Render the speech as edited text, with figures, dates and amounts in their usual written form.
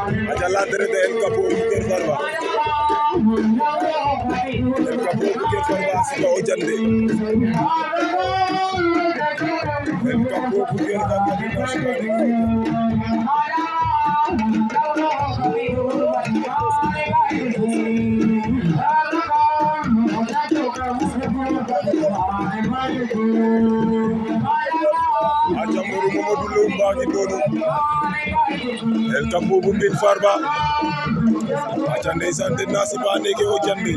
Ajalandere de El Capo Buker Farba. El Capo Buker Farba sika ojande. El Capo Buker Farba di nasional. Aja Mourou Mamadou Lo mbaa ngi noonu El Capo Buker Farba aja ndeysaan den na siba ndeke o jande